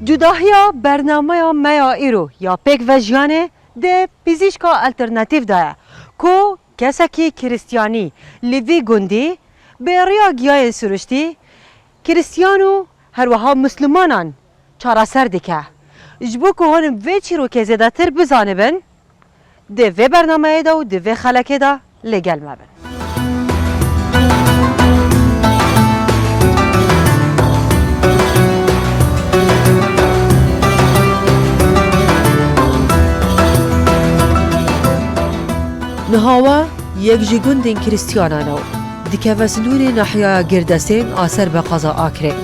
جداهیا برنامه میا ایرو یا پیک و جیانه ده پیزیشکا الترناتیو داره کو کسکی کریستیانی لیوی گندی به ریا گیای سرشتی کریستیانو هر وها مسلمانان چارا سر دیکه جبو که هنم وی چی رو که زیده تر بزانه بن ده وی برنامه دا و ده وی خلکه دا لگل مبن نهاوا یک جگوندین کریستیانانو دیکه وسلون نحیا گردسین آسر به قضا آکره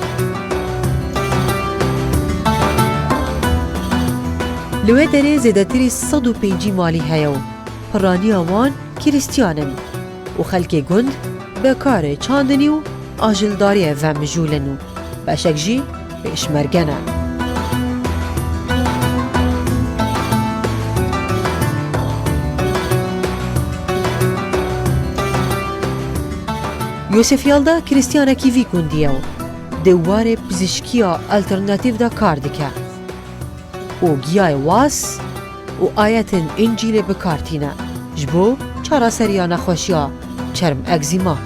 لوی دره زیدتری 105 مالی هیو پرانی آوان کریستیانن و خلک گند به کار چاندنی و آجلداری و مجولنو بشک جی به اشمرگنه یوسف یالدا کریستیانه کی وی گندیو دواره پزشکیا الترناتیو دا کار دکه و گیای واس و آیت انجیل بکارتینه جبو چارا سریا نخوشیا چرم اگزیما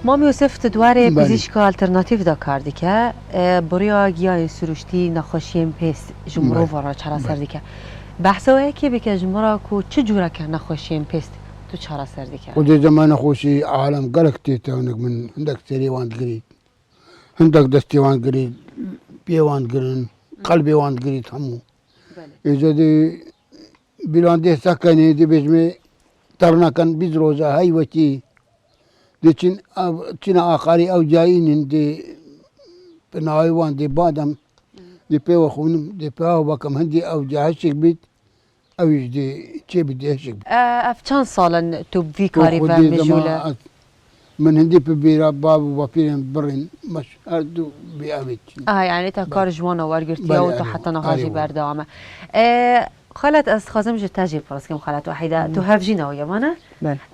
مام یوسف تدواره پزشکا الترناتیو دا کار دکه بریا گیای سروشتی نخوشیم پیست جمرو ورا چارا سر دکه بحثه که بکه جمرا کو چه جوره که نخوشیم پیست تو چهار سر دیگه. خودی زمان خوشی عالم گلکتی تونک من هندک سری واند گرید، هندک دستی واند گرید، پی واند گرین، قلبی واند گرید همو. ایجادی بیلاندی سکنی دی بجمی ترنا کن بیز روزه های وچی دی چین آخری او جایین دی پناهی واند دی بادم دی پی و خونم دی پی و بکم هندی او جاهشک بید. اویش دی چه بیدهشک. اف چند سالن تو بی کاری و مجوله؟ من هندی ببیرا باب و پیرن برین مش هر دو بیابید. یعنی تا کار جوان ورگرتی و تو حتی نهاجی بردامه. خالت از خازم جت تجیب فرض کم خالت وحیده تو هفجینه و یمانه؟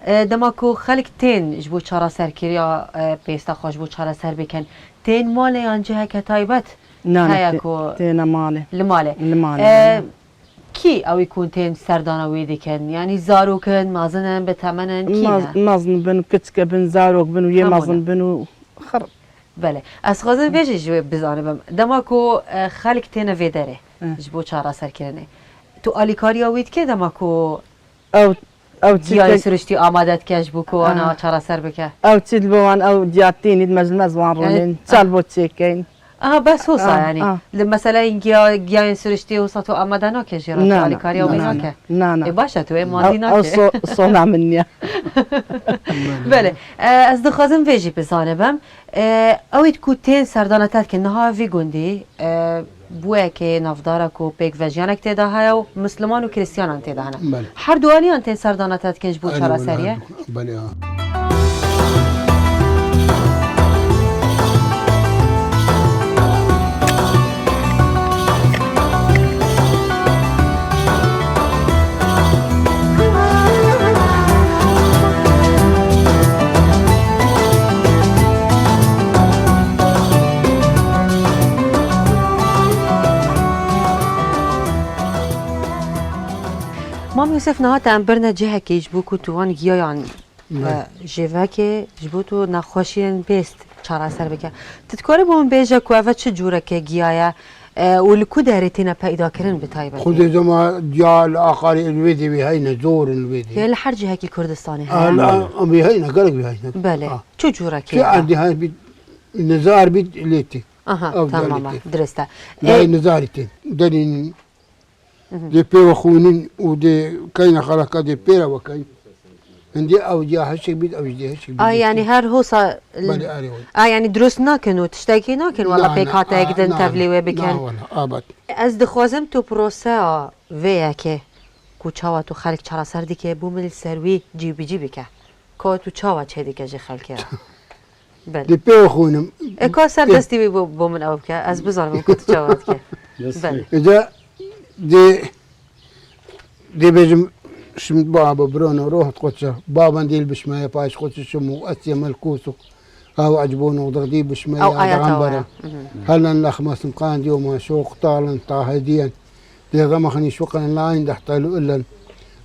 دماکو خالق تین جبو چهار سر کریا پیستا خوش بو چهار سر بکن تین ماله آنجه که تایبت؟ نه تین ماله. لماله. کی او يكون تين سردانه ويدي كان يعني زاروكن مازنن بتمنن كي مازن بنو كتك بن زاروك بنو يه مازن بنو خرب بله از خازن بيجي جو بزانه دماكو خالق تين فيدره جبو چارا سر كرنه تو اليكاريا ويد كي دماكو او تي سرشتي آمادت كاش بوكو انا چارا سر بك او تدبوان او جاتين مزوان رونين طالبو تشيكين بس هو يعني مثلا جاين سرشتي وسطو آماده ناکه جرات علی کاری و ناکه نه باشه تو ماندی ناکه او صنع منی بله از دخوازم ویجی بزانم اوید کو تین سردانتت که نها وی گندی بوه که نافداره کو پیک وجیانک تیده های و مسلمان و کریستیانان تیده هنه هر دوانی ان تین سردانتت که جبو چرا سریه بله مام یوسف نهات ام برنه جه که جبو کو توان گیایان جوه که جبو تو نخوشین پیست چارا سر بکه تذکره بون بیجه که اوه چه جوره که گیایه ولکو دارتینا پیدا کردن بتایبه خود زما جال آخری الویدی به هینا زور الویدی یه هر جهه که کردستانی لا به هینا قلق به هینا بله چه جوره که چه عندي هاي بيت نزار بيت ليتي تمام درسته لا نزارتي دلين دي بي وخونين ودي كاين خلقه دي بيرا وكاين عندي او جا هشك بيت او جدي هشك بيت يعني هر هوسا يعني دروس ناكن وتشتكي ناكن ولا بيكات اقدن تبلي بكن لا والله ابد از دخوازم تو پروسه ویا که کو چاوا تو خلق چرا سر دی که بومل سروی جی بکه کو تو چاوا چه دی که خلق را بله دی بي وخونم اكو سر دستي بي بومن او بكه از بزارم كنت چاوات که بله اذا دي بيجم شمت بابا برونا روحت قدسه بابا ديل بشماية باش قدسه شمو أسيا ملكوسو أو عجبون وضغدي بشمية أو آيات غنبرة هلا نخمس مقان يوم شوق طالا طاهديا دي غمخني شوقا لا يندح طالو إلا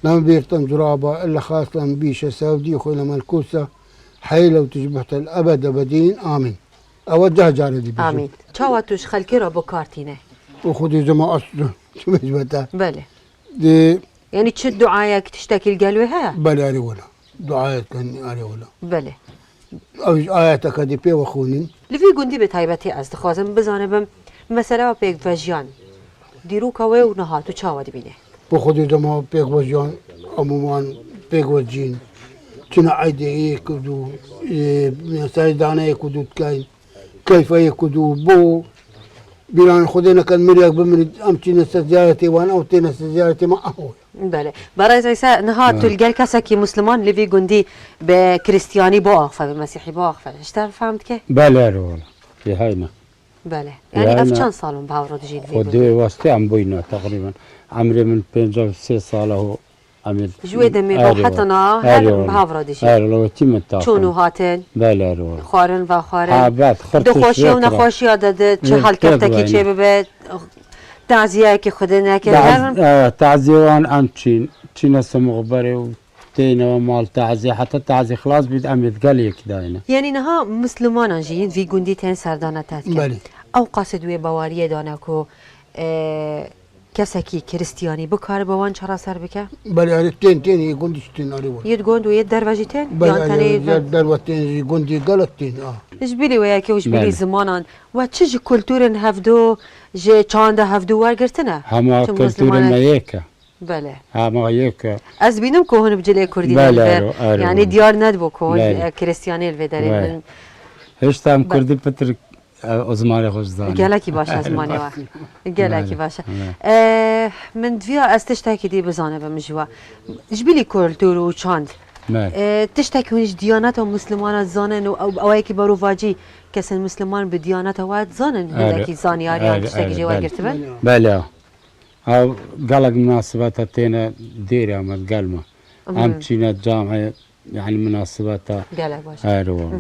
لما بيرتم جرابة إلا خاصة بيشة سودي خويا ملكوسة حيلة وتجبحت الأبد أبدين آمين أوجه جاردي بيشة آمين چاواتوش خلکی را بکارتینه وخذي زما أصل شو بيجبتها بله دي يعني چه دعایك تشتكي القلوة ها بلا أري ولا دعاية كان أري ولا بله أو آياتك هذه بي وخونين لفی گوندی به تایبەتی از دخوازم بزانه بم مثلا پیک وژیان دیروکا و نهاتو چاوا دبینه وخذي زما بيك وجان عموما بيك وجين كنا عيدي كدو سايدانا يكدو كاين كيف يكدو بو بيران خذينا كان مريك بمريد أمتنا سزيارتي وأنا أوتينا سزيارتي ما أهو بله برای زیسا نهاتو الگل کسی که مسلمان لفی گوندی به کریستیانی با آخفه به مسیحی با آخفه اشتر فهمت که؟ بله رولا في هاينا بله یعنی اف چند سالون به هورا دجید فی ودي گوندی واسطي عم بوينا تقريبا عمري من 53 سالة هو عمل جوی دمی با حتنا هر به هورا دجید لو تم چونو هاتن بله رولا خوارن و خوارن بعد خرطش دخوشی و نخوشی داده چه حال کفتکی چه ببید تعزیه که خود نکرد تعزيوان أمتشين تشينا سمغبري وتينا ومال تعزي حتى تعزي خلاص بيد أم يتقليك داينا یعنی نها مسلمان جین وی گوندی تن سردانه تات بله. او قاصد وی باوریه دانه کو کسی که کریستیانی بکار بوان چرا سر بکه بلا أري تين يقول تين أري ولا ید گوند و ید دروجی تن بلا أري تنی دروتين يقول قالت تين جبیلی ویا که وش بیلی بله. زمانان و چه جی کلتورن هفدو جه چانده هفدو ورگرتنه هما چون كلتورة مسلمانه- ميكا بله هما يكا از بینم که هون بجلی کردی بله، آره. یعنی دیار ندبو که بله. کریستیانی الوی بله. هش تام كردي بتر أزماري خوش زاني گلکی باشه از مانی و گلکی بله، باشه بله. من دویا از تشتکی دی بزانه بمجوا جبیلی کلتور و چاند مال تشتکی هونش دیانت و مسلمان زانن و اوایی که برو واجی کسن مسلمان به دیانت و زانن آره. هندکی زانیاریان آره، تشتکی آره، جوار بله. گرتبن بله أو قلق مناسبات تينا ديري أما قلمة أم تشينا جامعة يعني مناسبات گلک باشه هاي رولا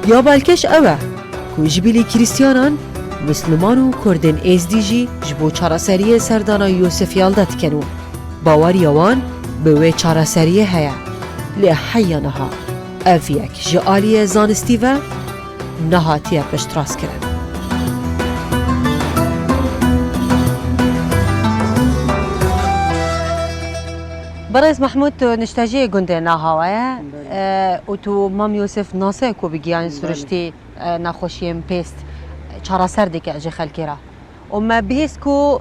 یا بلکش اوه که جبیلی کریستیانان مسلمان و کردن ازدیجی جبو چارەسەریە سەردانا یۆسفیال دەتکەن و باوەریەوان بە وێ چارەسەریە هەیە لێ حەیەنەها ئەڤ یەک ji aliyê zanistî ve nehatiye piştrast kirin. برز محمود تو نشتاجی گنده نهاوه و تو مام یوسف ناسه کو بگیان سرشتی نخوشیم پیست چرا سر دیگه اجی خلکی را و ما بهست کو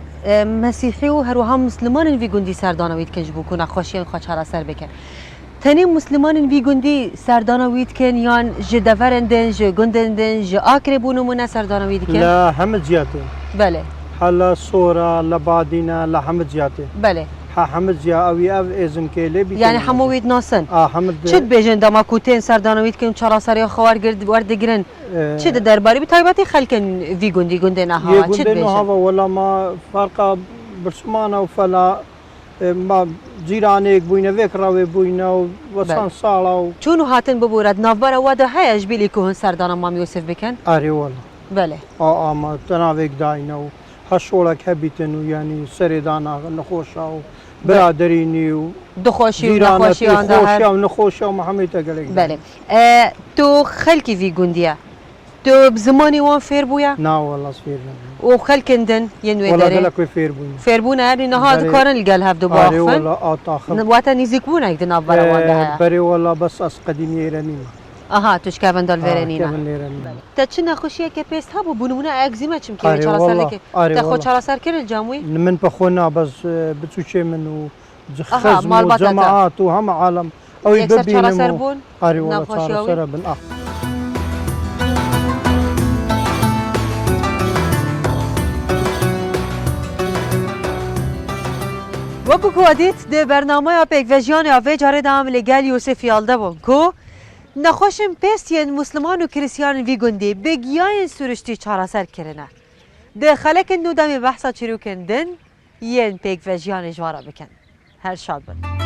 مسیحی و هر هم مسلمان وی گندی سردانوید کنج بو کو نخوشیم خوا چرا سر بکن تنی مسلمان وی گندی سردانوید کن یان جدورندن ج گندندن ج آکربونو من سردانوید کن لا حمد جياته بله حلا صورة لبعدنا لحمد جياته بله حمد جيا أوي أو إذن كيلي یعنی هموید ناسن حمد چه بیجن دما کوتین سردانوید کن چرا سری خوار گرد ورد گرن چه درباری بتایباتی خلکن وی گندی گنده نها چه يقول هذا بیجن ولا ما فرق برسمانة وفلا ما جيرانيك بوينا ذكرى بوينا وصان صالة چونو هاتن ببورد نافبر واده هیش بیلی که هن سردان مام یوسف بکن أري ولا بله ما تناويك داينا هشولك هبيتن يعني سريدانا نخوشا برادريني دخوشی و جيرانتي نخوشی آن ده خوشا هر ونخوشا ومحمد قالك بله تو خلکی وی گندیه تو بزمانی وان فیر بویا نا والله صفير و خلکندن ینوی ولا داره قالك فير بوينا فیر بونه هر نها بله. دکارن الگل هفدو أري باخفن ولا طاخر واتا نیزیک بونه اگه نافبر واده هر بري والله بس أس قديم يرنينا آها توش کبن دال ورنینا كيفن يرنينا تا چه نخوشیه که پیست ها بو بونمونه اگزیمه چم که آره چرا سر والله. لکه آره تا خود والله. چرا سر کرد جاموی من بخونا بس بتسوشي منه أها، خزم مال بطاطا. وجماعات وهم عالم أو يكسر يببين شرا سربون أري والله نخوشي صار أوي. سربن وەکو کۆدیت دێ بەرنامەیە پێکڤژیانیا vê carê de em lê gel Yûsefî bûn ku nexweşin pêstiyên Musliman û Kiristyanin vî gundî bi giyayên sürüştî çaraser kirine. Dê xelekên nû demê behsa çîrokên din yên pêkvejiyanê ji wara bikin. Her şad bin.